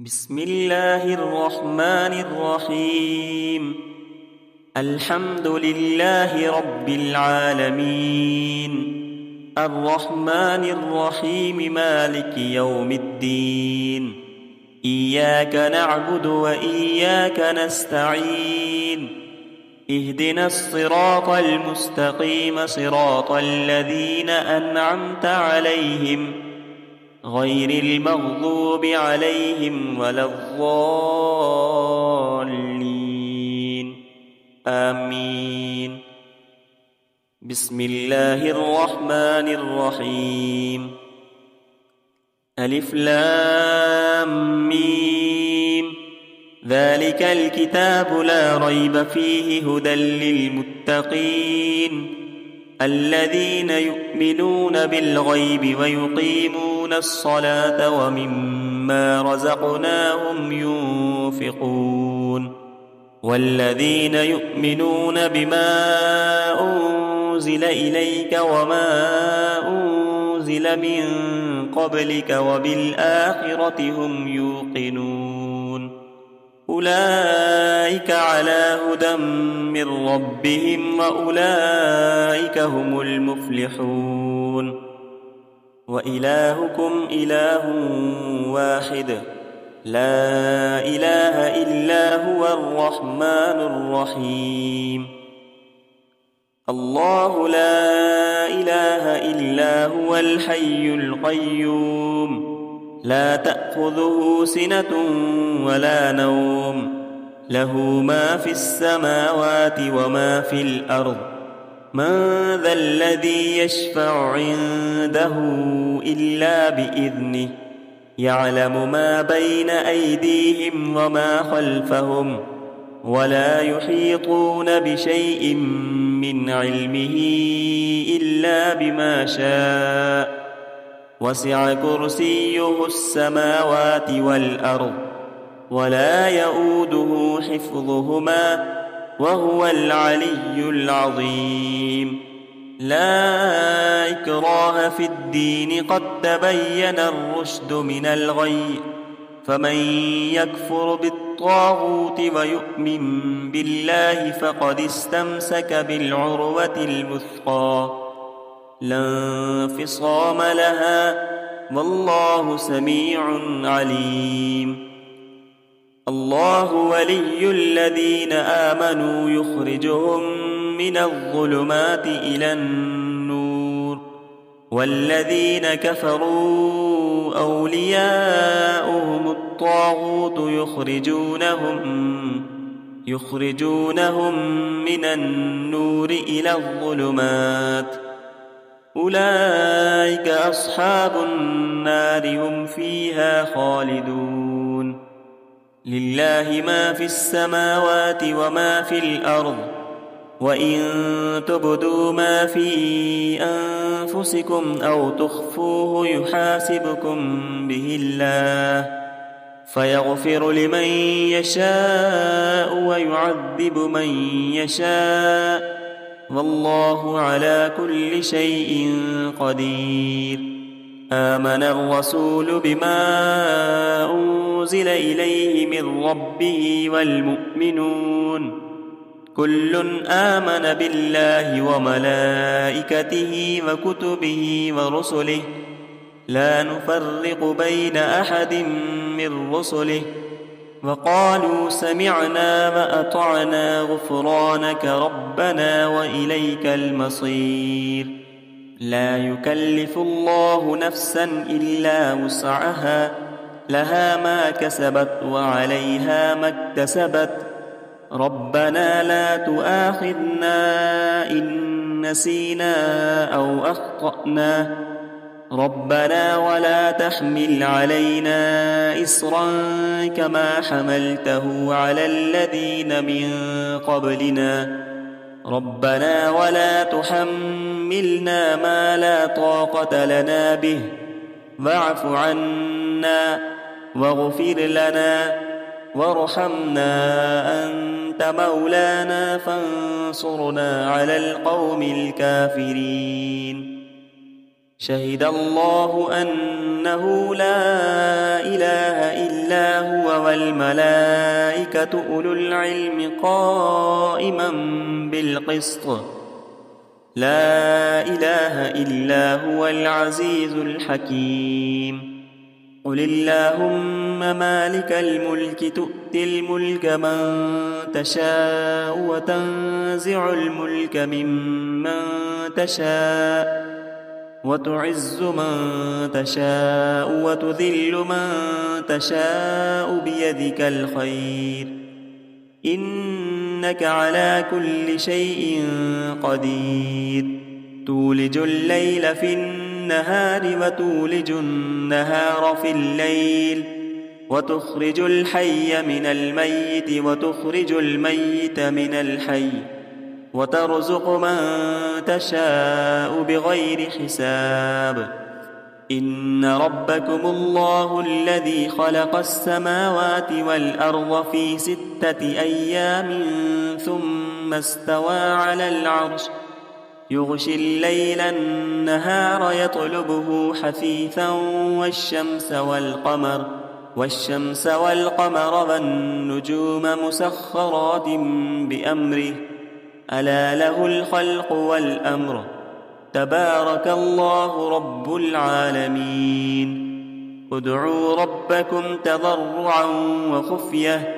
بسم الله الرحمن الرحيم. الحمد لله رب العالمين، الرحمن الرحيم، مالك يوم الدين. إياك نعبد وإياك نستعين. اهدنا الصراط المستقيم، صراط الذين أنعمت عليهم غير المغضوب عليهم ولا الضالين، آمين. بسم الله الرحمن الرحيم. ألف لام ميم. ذلك الكتاب لا ريب فيه، هدى للمتقين الذين يؤمنون بالغيب ويقيمون الصلاة ومما رزقناهم ينفقون. والذين يؤمنون بما أنزل إليك وما أنزل من قبلك وبالآخرة هم يوقنون. أولئك على هدى من ربهم وأولئك هم المفلحون. وإلهكم إله واحد، لا إله إلا هو الرحمن الرحيم. الله لا إله إلا هو الحي القيوم، لا تأخذه سنة ولا نوم، له ما في السماوات وما في الأرض. من ذا الذي يشفع عنده إلا بإذنه، يعلم ما بين أيديهم وما خلفهم، ولا يحيطون بشيء من علمه إلا بما شاء. وسع كرسيه السماوات والأرض، ولا يؤوده حفظهما، وهو العلي العظيم. لا إكراه في الدين، قد تبين الرشد من الغي. فمن يكفر بالطاغوت ويؤمن بالله فقد استمسك بالعروة الوثقى، لا انفصام لها، والله سميع عليم. الله ولي الذين آمنوا، يخرجهم من الظلمات إلى النور. والذين كفروا أولياؤهم الطاغوت، يخرجونهم من النور إلى الظلمات. أولئك أصحاب النار، هم فيها خالدون. لله ما في السماوات وما في الأرض، وإن تبدوا ما في أنفسكم أو تخفوه يحاسبكم به الله، فيغفر لمن يشاء ويعذب من يشاء، والله على كل شيء قدير. آمن الرسول بما أنزل إليه من ربه والمؤمنون، كل آمن بالله وملائكته وكتبه ورسله، لا نفرق بين أحد من رسله، وقالوا سمعنا وأطعنا غفرانك ربنا وإليك المصير. لا يكلف الله نفسا إلا وسعها، لها ما كسبت وعليها ما اكتسبت. ربنا لا تؤاخذنا إن نسينا أو أخطأنا، ربنا ولا تحمل علينا إصرا كما حملته على الذين من قبلنا، ربنا ولا تحملنا ما لا طاقة لنا به، واعف عنا واغفر لنا وارحمنا، أنت مولانا فانصرنا على القوم الكافرين. شهد الله أنه أنه لا إله إلا هو والملائكة أولو العلم قائما بالقسط لا إله إلا هو العزيز الحكيم قل اللهم مالك الملك تؤتي الملك من تشاء وتنزع الملك ممن تشاء وتعز من تشاء وتذل من تشاء بيدك الخير إنك على كل شيء قدير تولج الليل في النهار وتولج النهار في الليل وتخرج الحي من الميت وتخرج الميت من الحي وترزق من تشاء بغير حساب إن ربكم الله الذي خلق السماوات والأرض في 6 أيام ثم استوى على العرش يغشي الليل النهار يطلبه حثيثا والشمس والقمر والنجوم مسخرات بأمره ألا له الخلق والأمر تبارك الله رب العالمين ادعوا ربكم تضرعا وخفية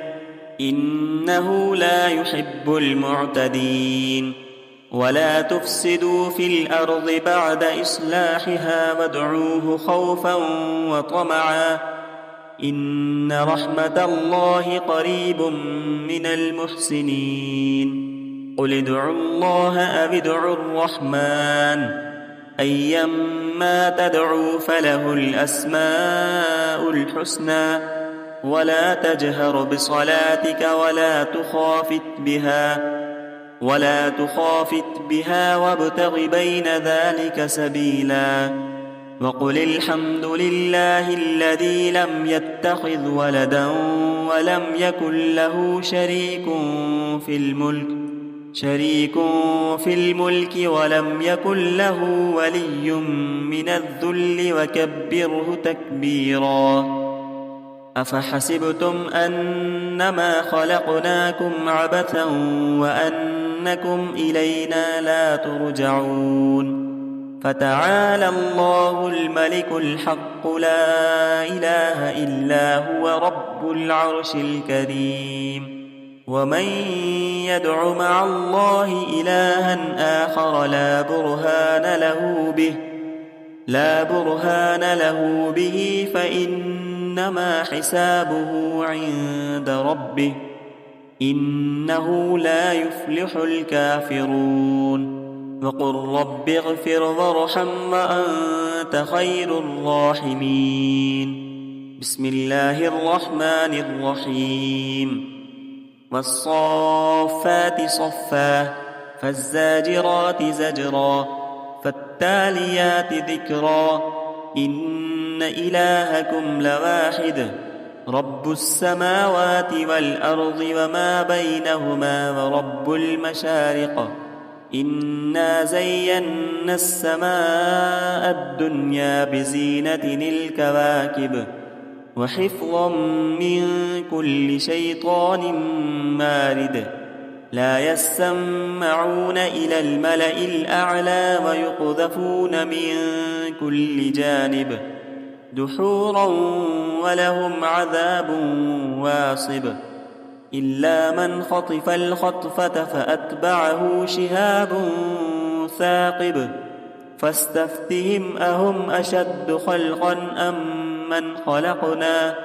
إنه لا يحب المعتدين ولا تفسدوا في الأرض بعد إصلاحها وادعوه خوفا وطمعا إن رحمة الله قريب من المحسنين قل ادعوا الله أو ادعوا الرحمن أيما تدعوا فله الأسماء الحسنى ولا تجهر بصلاتك ولا تخافت بها وابتغ بين ذلك سبيلا وقل الحمد لله الذي لم يتخذ ولدا ولم يكن له شريك في الملك ولم يكن له ولي من الذل وكبره تكبيرا أفحسبتم أنما خلقناكم عبثا وأنكم إلينا لا ترجعون فتعالى الله الملك الحق لا إله إلا هو رب العرش الكريم ومن يدع مع الله إلها آخر لا برهان له به فإنما حسابه عند ربه إنه لا يفلح الكافرون وقل رب اغفر وارحم وأنت خير الراحمين بسم الله الرحمن الرحيم والصافات صفا فالزاجرات زجرا فالتاليات ذكرا إن إلهكم لواحد رب السماوات والأرض وما بينهما ورب المشارق إنا زينا السماء الدنيا بزينة الكواكب وحفظا من كل شيطان مارد لا يسمعون إلى الملأ الأعلى ويقذفون من كل جانب دحورا ولهم عذاب واصب إلا من خطف الخطفة فأتبعه شهاب ثاقب فاستفتهم أهم أشد خلقا أم من خلقنا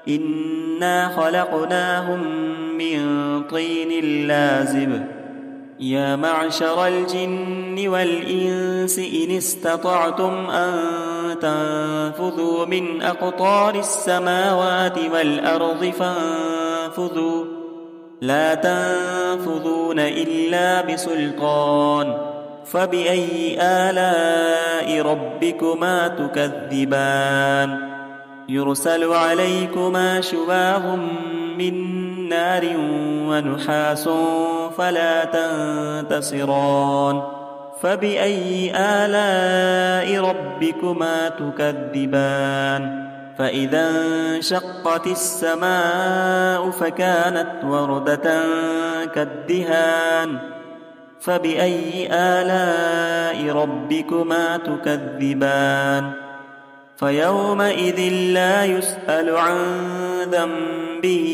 إنا خلقناهم من طين لازب يا معشر الجن والإنس إن استطعتم أن تنفذوا من أقطار السماوات والأرض فانفذوا لا تنفذون إلا بسلطان فبأي آلاء ربكما تكذبان يرسل عليكما شواظ من نار ونحاس فلا تنتصران فبأي آلاء ربكما تكذبان فإذا انشقت السماء فكانت وردة كالدهان فبأي آلاء ربكما تكذبان فيومئذ لا يسأل عن ذنبه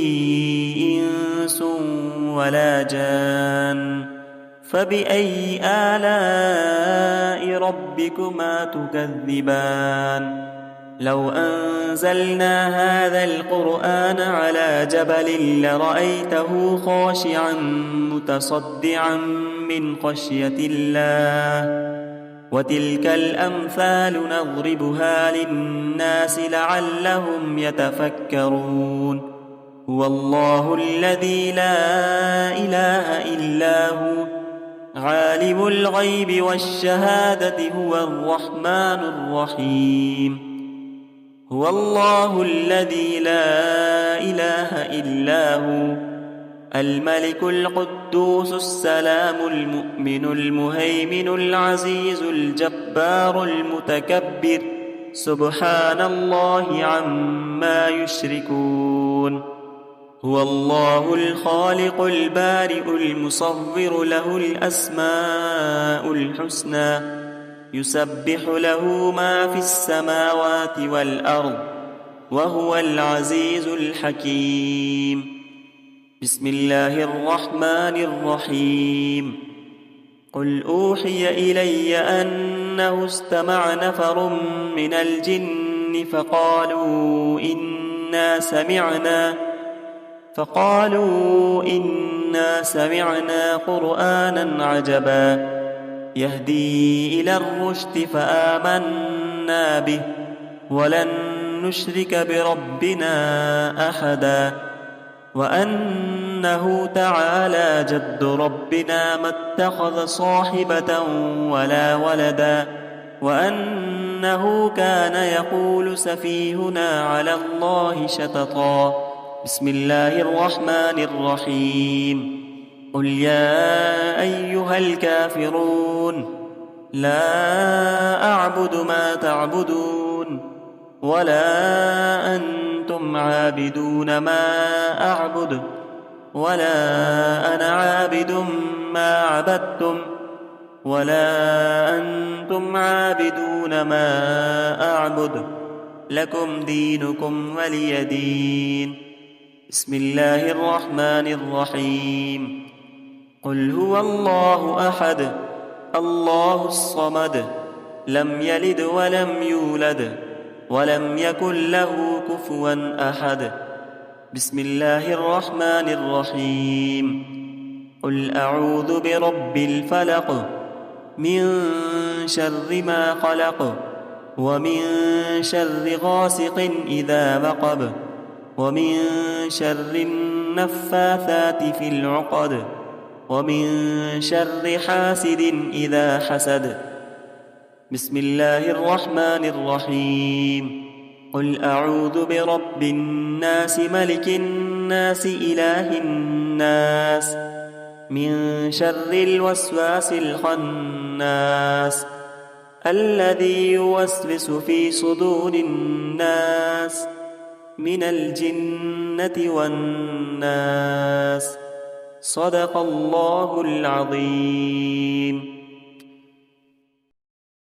إنس ولا جان فبأي آلاء ربكما تكذبان لو أنزلنا هذا القرآن على جبل لرأيته خاشعا متصدعا من خشية الله وتلك الأمثال نضربها للناس لعلهم يتفكرون هو الله الذي لا إله إلا هو عالم الغيب والشهادة هو الرحمن الرحيم هو الله الذي لا إله إلا هو الملك القدوس السلام المؤمن المهيمن العزيز الجبار المتكبر سبحان الله عما يشركون هو الله الخالق البارئ المصور له الأسماء الحسنى يسبح له ما في السماوات والأرض وهو العزيز الحكيم بسم الله الرحمن الرحيم قل أوحي إلي أنه استمع نفر من الجن فقالوا إنا سمعنا قرآنا عجبا يهدي إلى الرشد فآمنا به ولن نشرك بربنا أحدا وأنه تعالى جد ربنا ما اتخذ صاحبة ولا ولدا وأنه كان يقول سفيهنا على الله شططا بسم الله الرحمن الرحيم قل يا أيها الكافرون لا أعبد ما تعبدون ولا أنتم عابدون ما أعبد ولا أنا عابد ما عبدتم ولا أنتم عابدون ما أعبد لكم دينكم ولي دين بسم الله الرحمن الرحيم قل هو الله أحد الله الصمد لم يلد ولم يولد ولم يكن له كفوا أحد بسم الله الرحمن الرحيم قل أعوذ برب الفلق من شر ما خلق ومن شر غاسق إذا وقب ومن شر النفاثات في العقد ومن شر حاسد إذا حسد بسم الله الرحمن الرحيم قل أعوذ برب الناس ملك الناس إله الناس من شر الوسواس الخناس الذي يوسوس في صدور الناس من الجنة والناس صدق الله العظيم.